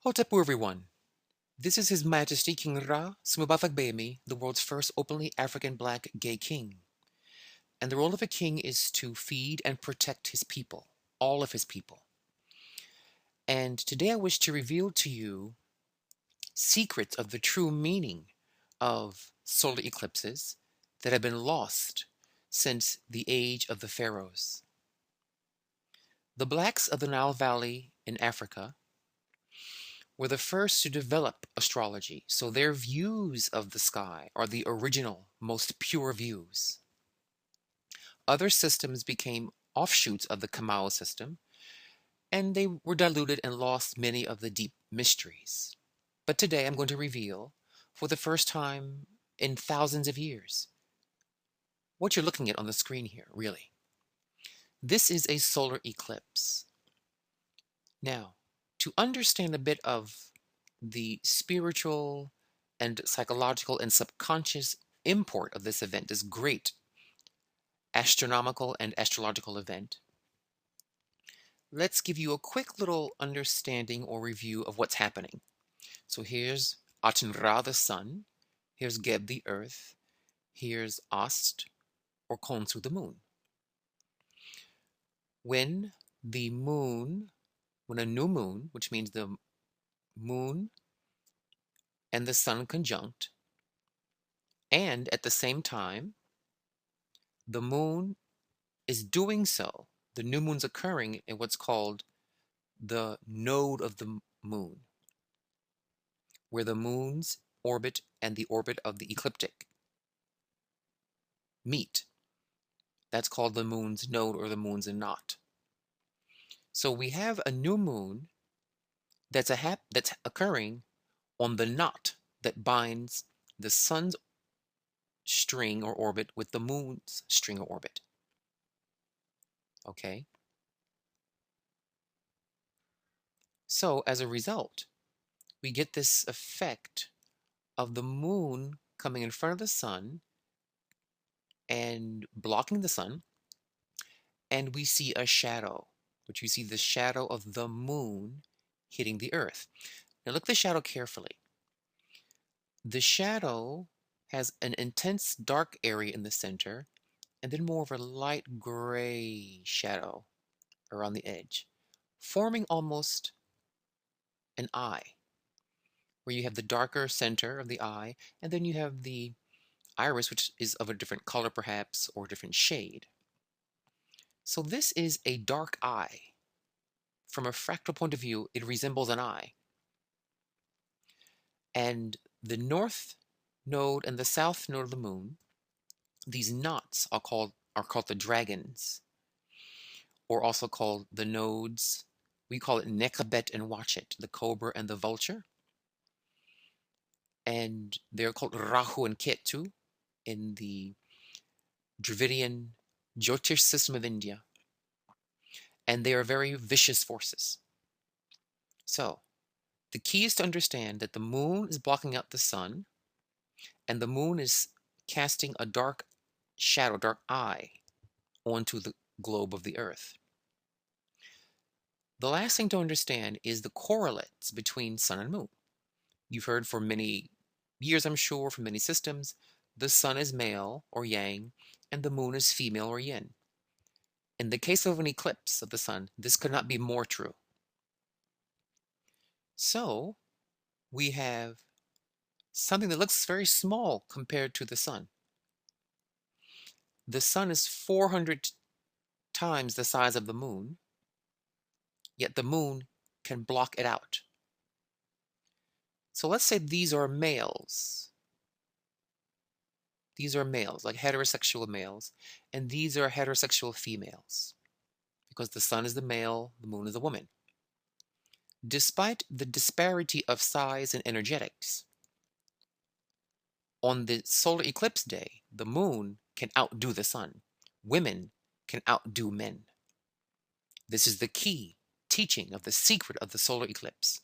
Hotapu everyone. This is His Majesty King Ra Sumabathagbemi, the world's first openly African black gay king. And the role of a king is to feed and protect his people, all of his people. And today I wish to reveal to you secrets of the true meaning of solar eclipses that have been lost since the age of the pharaohs. The blacks of the Nile Valley in Africa were the first to develop astrology, so their views of the sky are the original, most pure views. Other systems became offshoots of the Kamau system, and they were diluted and lost many of the deep mysteries. But today I'm going to reveal, for the first time in thousands of years, what you're looking at on the screen here, really. This is a solar eclipse. Now, to understand a bit of the spiritual and psychological and subconscious import of this event, this great astronomical and astrological event, let's give you a quick little understanding or review of what's happening. So here's Aten Ra, the sun. Here's Geb, the earth. Here's Ast, or Khonsu, the moon. When the moon, when a new moon, which means the moon and the sun conjunct, and at the same time, the moon is doing so, the new moon's occurring in what's called the node of the moon, where the moon's orbit and the orbit of the ecliptic meet. That's called the moon's node or the moon's knot. So we have a new moon that's occurring on the knot that binds the sun's string or orbit with the moon's string or orbit. Okay? So as a result, we get this effect of the moon coming in front of the sun and blocking the sun, and we see a shadow, which you see the shadow of the moon hitting the earth. Now look at the shadow carefully. The shadow has an intense dark area in the center and then more of a light gray shadow around the edge, forming almost an eye, where you have the darker center of the eye, and then you have the iris, which is of a different color perhaps, or different shade. So this is a dark eye. From a fractal point of view, it resembles an eye. And the north node and the south node of the moon, these knots are called the dragons, or also called the nodes. We call it Nekabet and Watchet, the cobra and the vulture. And they're called Rahu and Ketu in the Dravidian Jyotish system of India. And they are very vicious forces. So the key is to understand that the moon is blocking out the sun, and the moon is casting a dark shadow, dark eye, onto the globe of the earth. The last thing to understand is the correlates between sun and moon. You've heard for many years, I'm sure, from many systems, the sun is male or yang, and the moon is female or yin. In the case of an eclipse of the sun, this could not be more true. So we have something that looks very small compared to the sun. The sun is 400 times the size of the moon, yet the moon can block it out. So let's say these are males. These are males, like heterosexual males, and these are heterosexual females, because the sun is the male, the moon is the woman. Despite the disparity of size and energetics, on the solar eclipse day, the moon can outdo the sun. Women can outdo men. This is the key teaching of the secret of the solar eclipse.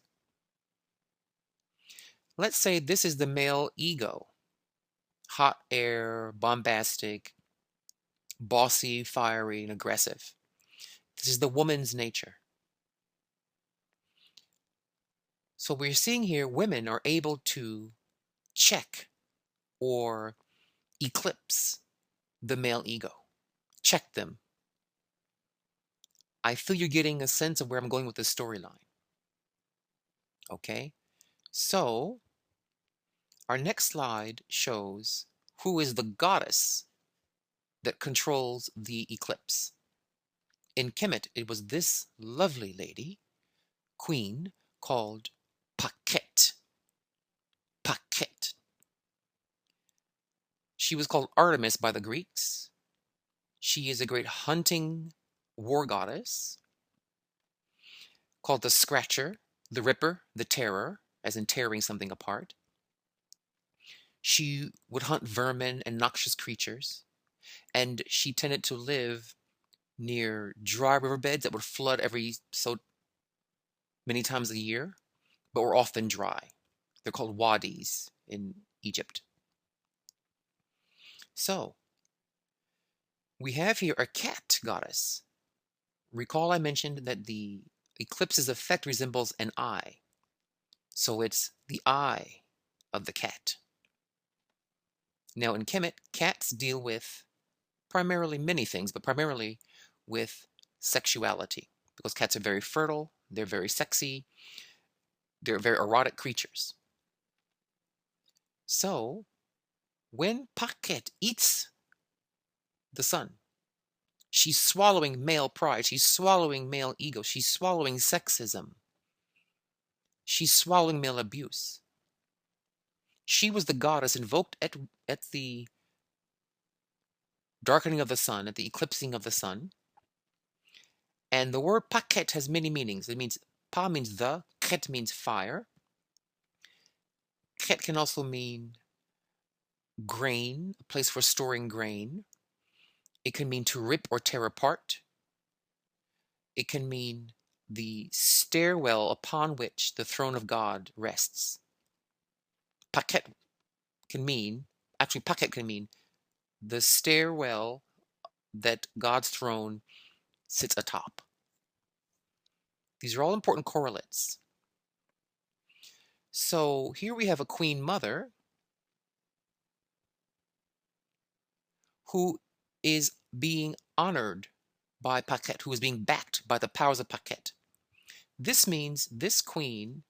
Let's say this is the male ego, hot air, bombastic, bossy, fiery, and aggressive. This is the woman's nature. So we're seeing here women are able to check or eclipse the male ego. Check them. I feel you're getting a sense of where I'm going with this storyline. Okay? So, our next slide shows who is the goddess that controls the eclipse. In Kemet, it was this lovely lady, queen, called Paket. Paket. She was called Artemis by the Greeks. She is a great hunting war goddess, called the Scratcher, the Ripper, the Terror, as in tearing something apart. She would hunt vermin and noxious creatures, and she tended to live near dry riverbeds that would flood every so many times a year, but were often dry. They're called wadis in Egypt. So, we have here a cat goddess. Recall I mentioned that the eclipse's effect resembles an eye. So it's the eye of the cat. Now in Kemet, cats deal with primarily many things, but primarily with sexuality. Because cats are very fertile, they're very sexy, they're very erotic creatures. So when Paket eats the sun, she's swallowing male pride, she's swallowing male ego, she's swallowing sexism, she's swallowing male abuse. She was the goddess invoked at the darkening of the sun, at the eclipsing of the sun. And the word Paket has many meanings. It means, Pa means the, Ket means fire. Ket can also mean grain, a place for storing grain. It can mean to rip or tear apart. It can mean the stairwell upon which the throne of God rests. Paket can mean, actually, Paket can mean the stairwell that God's throne sits atop. These are all important correlates. So here we have a queen mother who is being honored by Paket, who is being backed by the powers of Paket. This means this queen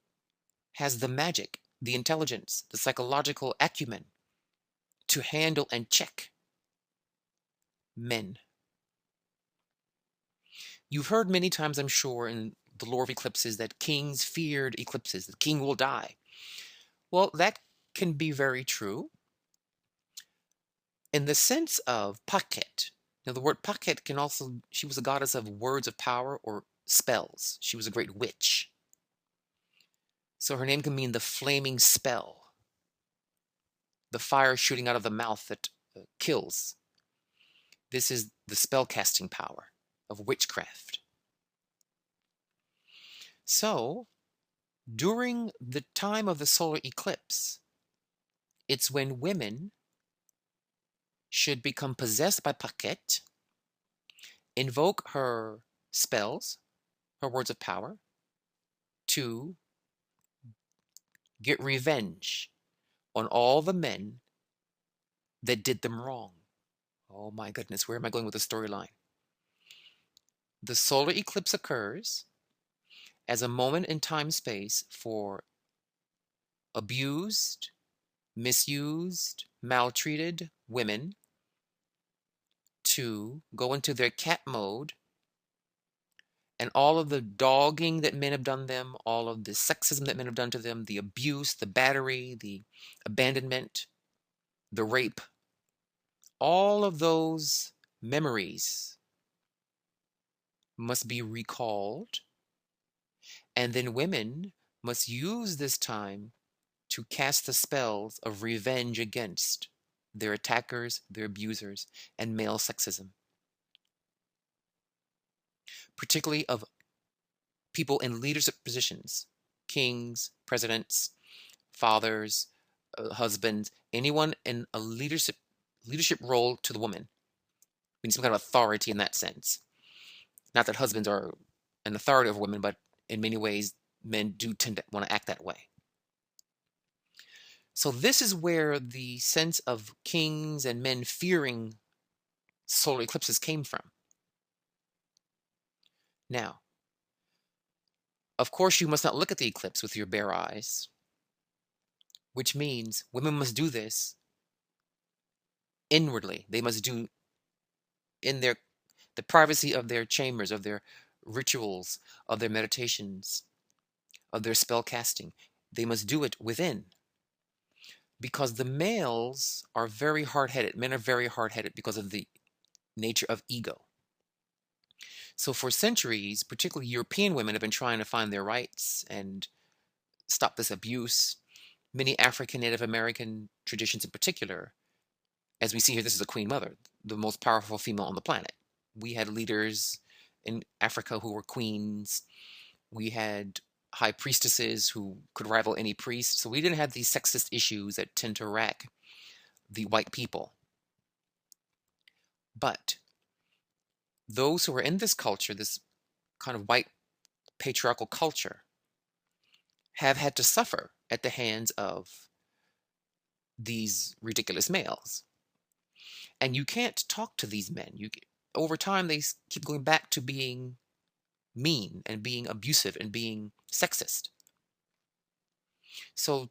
has the magic, the intelligence, the psychological acumen to handle and check men. You've heard many times, I'm sure, in the lore of eclipses that kings feared eclipses. The king will die. Well, that can be very true in the sense of Paket. Now, the word Paket can also, she was a goddess of words of power or spells. She was a great witch. So her name can mean the flaming spell, the fire shooting out of the mouth that kills. This is the spell casting power of witchcraft. So, during the time of the solar eclipse, it's when women should become possessed by Paket, invoke her spells, her words of power, to get revenge on all the men that did them wrong. Oh my goodness, where am I going with the storyline? The solar eclipse occurs as a moment in time space for abused, misused, maltreated women to go into their cat mode, and all of the dogging that men have done them, all of the sexism that men have done to them, the abuse, the battery, the abandonment, the rape, all of those memories must be recalled, and then women must use this time to cast the spells of revenge against their attackers, their abusers, and male sexism, particularly of people in leadership positions, kings, presidents, fathers, husbands, anyone in a leadership role to the woman. We need some kind of authority in that sense. Not that husbands are an authority over women, but in many ways men do tend to want to act that way. So this is where the sense of kings and men fearing solar eclipses came from. Now, of course, you must not look at the eclipse with your bare eyes, which means women must do this inwardly. They must do in the privacy of their chambers, of their rituals, of their meditations, of their spell casting. They must do it within. Because the males are very hard-headed. Men are very hard-headed because of the nature of ego. So for centuries, particularly European women have been trying to find their rights and stop this abuse. Many African Native American traditions in particular, as we see here, this is a queen mother, the most powerful female on the planet. We had leaders in Africa who were queens. We had high priestesses who could rival any priest. So we didn't have these sexist issues that tend to rack the white people. But those who are in this culture, this kind of white patriarchal culture, have had to suffer at the hands of these ridiculous males. And you can't talk to these men. Over time, they keep going back to being mean and being abusive and being sexist. So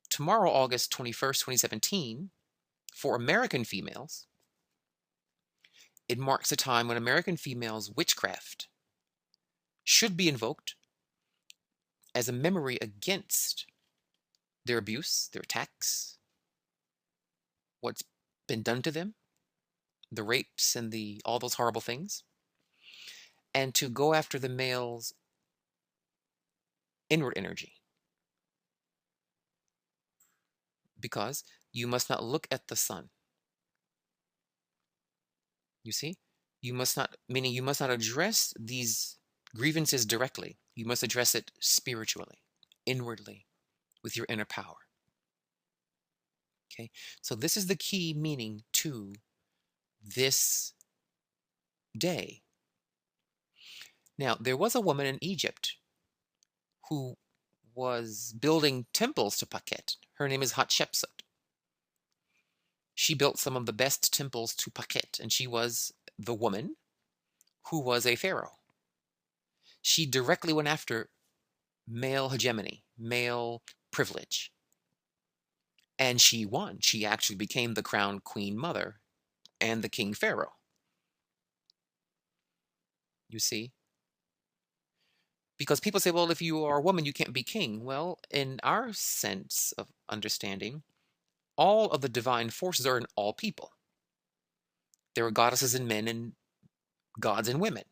tomorrow, August 21st, 2017, for American females, it marks a time when American females' witchcraft should be invoked as a memory against their abuse, their attacks, what's been done to them, the rapes and all those horrible things, and to go after the male's inward energy. Because you must not look at the sun. You see? You must not, meaning you must not address these grievances directly. You must address it spiritually, inwardly, with your inner power. Okay? So this is the key meaning to this day. Now, there was a woman in Egypt who was building temples to Pakhet. Her name is Hatshepsut. She built some of the best temples to Pakhet, and she was the woman who was a pharaoh. She directly went after male hegemony, male privilege. And she won. She actually became the crowned queen mother and the king pharaoh. You see? Because people say, well, if you are a woman, you can't be king. Well, in our sense of understanding, all of the divine forces are in all people. There are goddesses in men and gods in women.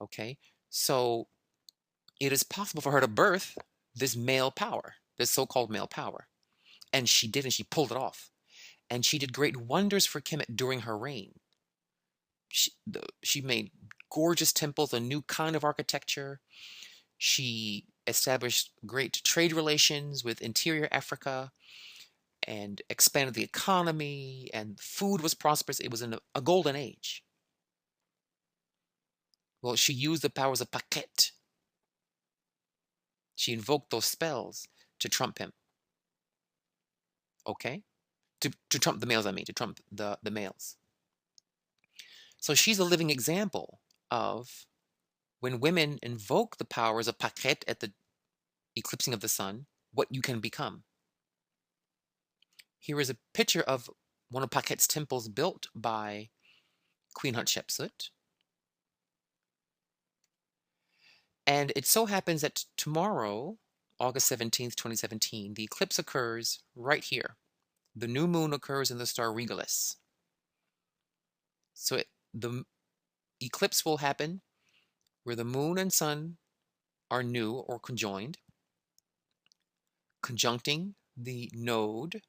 Okay? So it is possible for her to birth this male power, this so-called male power. And she did, and she pulled it off. And she did great wonders for Kemet during her reign. She made gorgeous temples, a new kind of architecture. She established great trade relations with interior Africa and expanded the economy, and food was prosperous. It was in a golden age. Well, she used the powers of Pakhet. She invoked those spells to trump him. Okay? To trump the males, I mean, to trump the males. So she's a living example of when women invoke the powers of Pakhet at the eclipsing of the sun, what you can become. Here is a picture of one of Pakhet's temples built by Queen Hatshepsut. And it so happens that tomorrow, August 17th, 2017, the eclipse occurs right here. The new moon occurs in the star Regalis. So the eclipse will happen where the moon and sun are new or conjoined, conjuncting the node,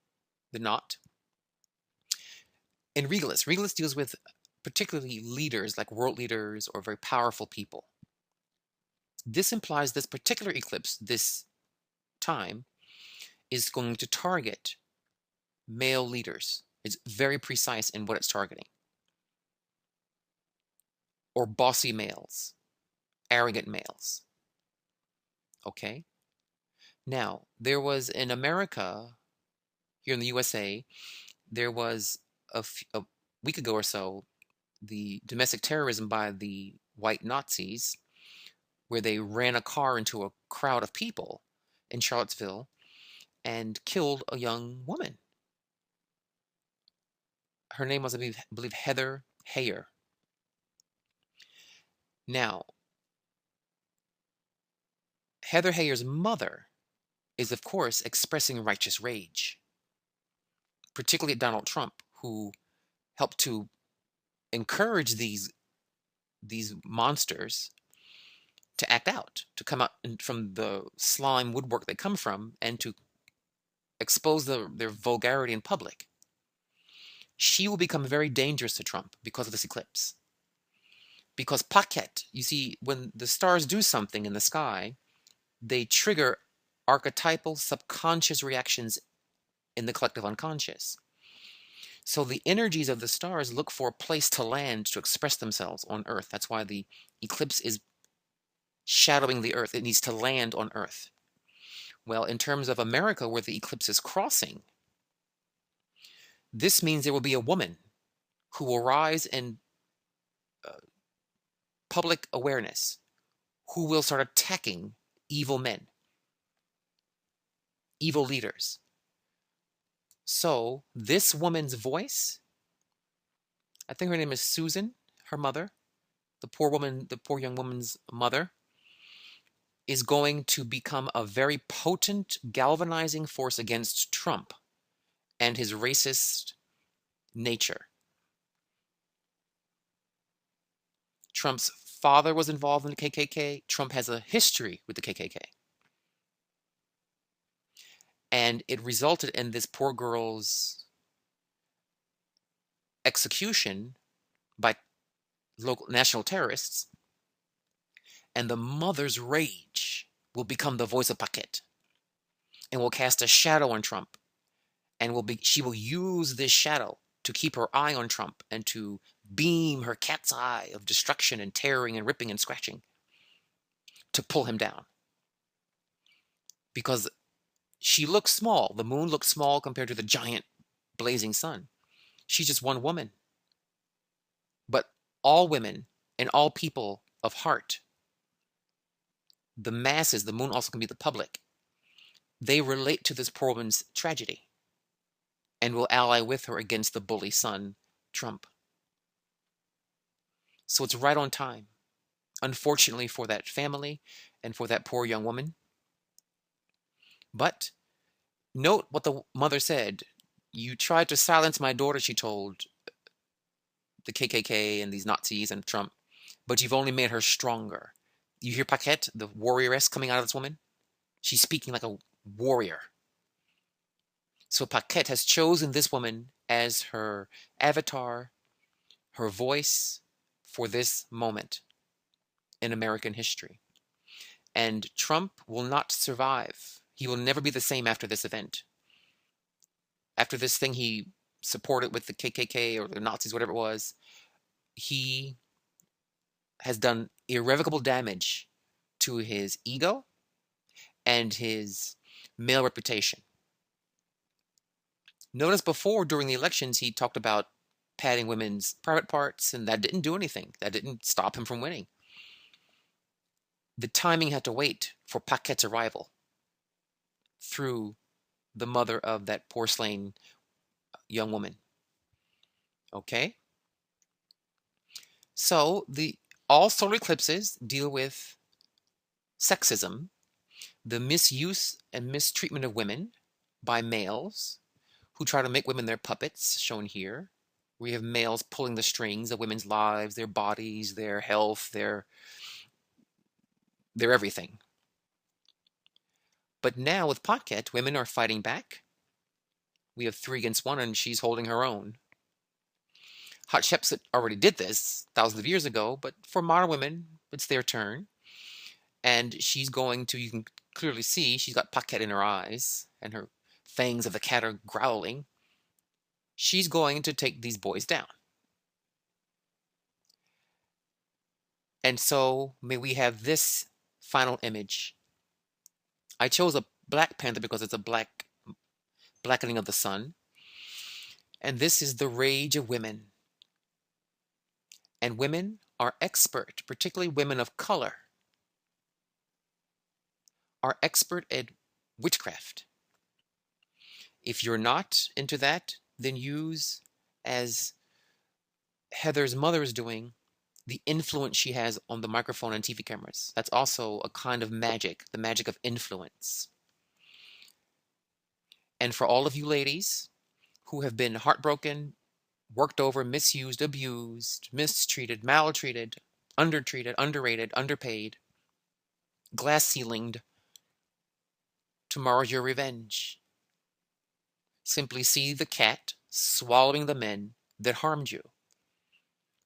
the knot. In Regalis, Regalis deals with particularly leaders, like world leaders or very powerful people. This implies this particular eclipse, this time, is going to target male leaders. It's very precise in what it's targeting. Or bossy males, arrogant males. Okay? Now, there was in America, here in the USA, there was a week ago or so, the domestic terrorism by the white Nazis, where they ran a car into a crowd of people in Charlottesville and killed a young woman. Her name was, I believe Heather Heyer. Now, Heather Heyer's mother is, of course, expressing righteous rage, particularly at Donald Trump, who helped to encourage these monsters to act out, to come out from the slime woodwork they come from, and to expose their vulgarity in public. She will become very dangerous to Trump because of this eclipse. Because Paquette, you see, when the stars do something in the sky, they trigger archetypal subconscious reactions in the collective unconscious. So the energies of the stars look for a place to land to express themselves on Earth. That's why the eclipse is shadowing the Earth. It needs to land on Earth. Well, in terms of America, where the eclipse is crossing, this means there will be a woman who will rise in uh, public awareness, who will start attacking evil men, evil leaders. So this woman's voice, I think her name is Susan, her mother, the poor woman, the poor young woman's mother, is going to become a very potent galvanizing force against Trump and his racist nature. Trump's father was involved in the KKK. Trump has a history with the KKK. And it resulted in this poor girl's execution by local national terrorists. And the mother's rage will become the voice of Paquette and will cast a shadow on Trump. And she will use this shadow to keep her eye on Trump and to beam her cat's eye of destruction and tearing and ripping and scratching to pull him down. Because she looks small. The moon looks small compared to the giant blazing sun. She's just one woman. But all women and all people of heart, the masses, the moon also can be the public, they relate to this poor woman's tragedy and will ally with her against the bully son, Trump. So it's right on time, unfortunately for that family and for that poor young woman. But note what the mother said. You tried to silence my daughter, she told the KKK and these Nazis and Trump, but you've only made her stronger. You hear Paquette, the warrioress coming out of this woman? She's speaking like a warrior. So Paquette has chosen this woman as her avatar, her voice for this moment in American history. And Trump will not survive. He will never be the same after this event. After this thing he supported with the KKK or the Nazis, whatever it was, he has done irrevocable damage to his ego and his male reputation. Notice before, during the elections, he talked about padding women's private parts, and that didn't do anything. That didn't stop him from winning. The timing had to wait for Paquette's arrival through the mother of that poor slain young woman. Okay? So all solar eclipses deal with sexism, the misuse and mistreatment of women by males who try to make women their puppets, shown here. We have males pulling the strings of women's lives, their bodies, their health, their everything. But now with Paquette, women are fighting back. We have 3 against 1, and she's holding her own. Hatshepsut already did this thousands of years ago, but for modern women, it's their turn. And she's going to, you can clearly see, she's got Paquette in her eyes, and her fangs of the cat are growling. She's going to take these boys down. And so may we have this final image I chose a black panther because it's a blackening of the sun. And this is the rage of women. And women are expert, particularly women of color, are expert at witchcraft. If you're not into that, then use, as Heather's mother is doing, the influence she has on the microphone and TV cameras. That's also a kind of magic, the magic of influence. And for all of you ladies who have been heartbroken, worked over, misused, abused, mistreated, maltreated, undertreated, underrated, underpaid, glass ceilinged, tomorrow's your revenge. Simply see the cat swallowing the men that harmed you.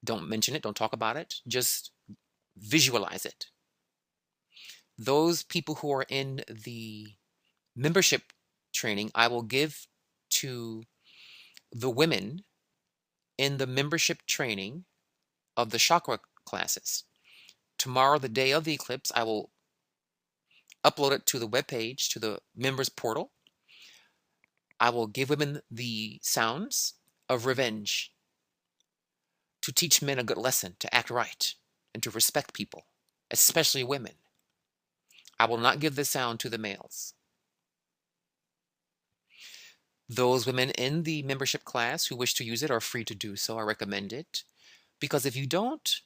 Don't mention it, don't talk about it, just visualize it. Those people who are in the membership training, I will give to the women in the membership training of the chakra classes. Tomorrow, the day of the eclipse, I will upload it to the webpage, to the members portal. I will give women the sounds of revenge to teach men a good lesson, to act right, and to respect people, especially women. I will not give the sound to the males. Those women in the membership class who wish to use it are free to do so. I recommend it. Because if you don't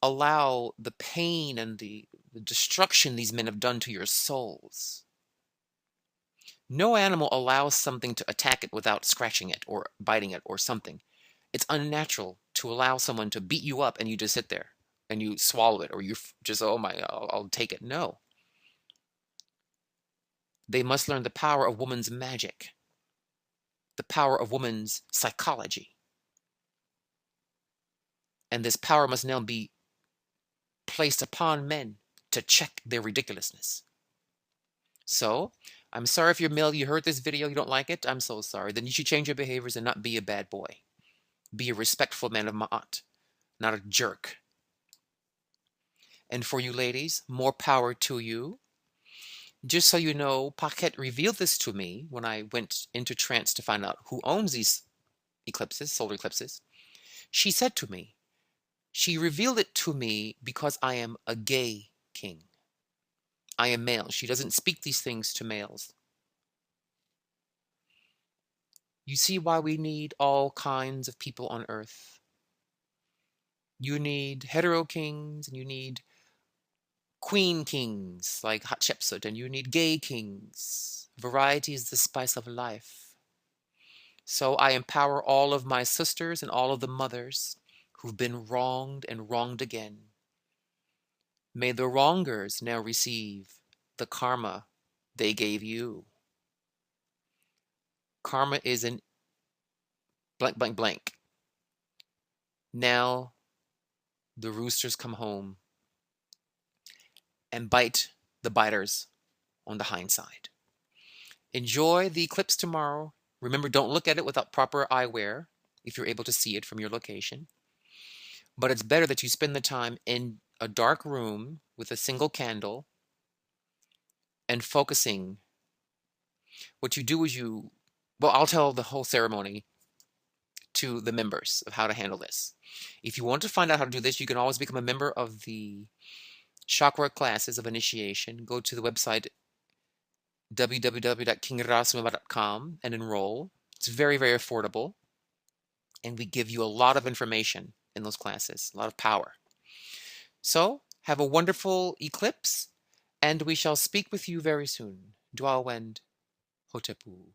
allow the pain and the destruction these men have done to your souls, no animal allows something to attack it without scratching it or biting it or something. It's unnatural to allow someone to beat you up and you just sit there and you swallow it, or you just, oh my, I'll take it. No. They must learn the power of woman's magic, the power of woman's psychology. And this power must now be placed upon men to check their ridiculousness. So, I'm sorry if you're male, you heard this video, you don't like it, I'm so sorry. Then you should change your behaviors and not be a bad boy. Be a respectful man of Ma'at, not a jerk. And for you ladies, more power to you. Just so you know, Paquette revealed this to me when I went into trance to find out who owns these eclipses, solar eclipses. She said to me, she revealed it to me because I am a gay king. I am male. She doesn't speak these things to males. You see why we need all kinds of people on earth. You need hetero kings, and you need queen kings like Hatshepsut, and you need gay kings. Variety is the spice of life. So I empower all of my sisters and all of the mothers who've been wronged and wronged again. May the wrongers now receive the karma they gave you. Karma is an blank, blank, blank. Now the roosters come home and bite the biters on the hindside. Enjoy the eclipse tomorrow. Remember, don't look at it without proper eyewear if you're able to see it from your location. But it's better that you spend the time in a dark room with a single candle and focusing. What you do is well, I'll tell the whole ceremony to the members of how to handle this. If you want to find out how to do this, you can always become a member of the chakra classes of initiation. Go to the website www.kingrasumaba.com and enroll. It's very, very affordable. And we give you a lot of information in those classes, a lot of power. So, have a wonderful eclipse, and we shall speak with you very soon. Dua Wend Hotepu.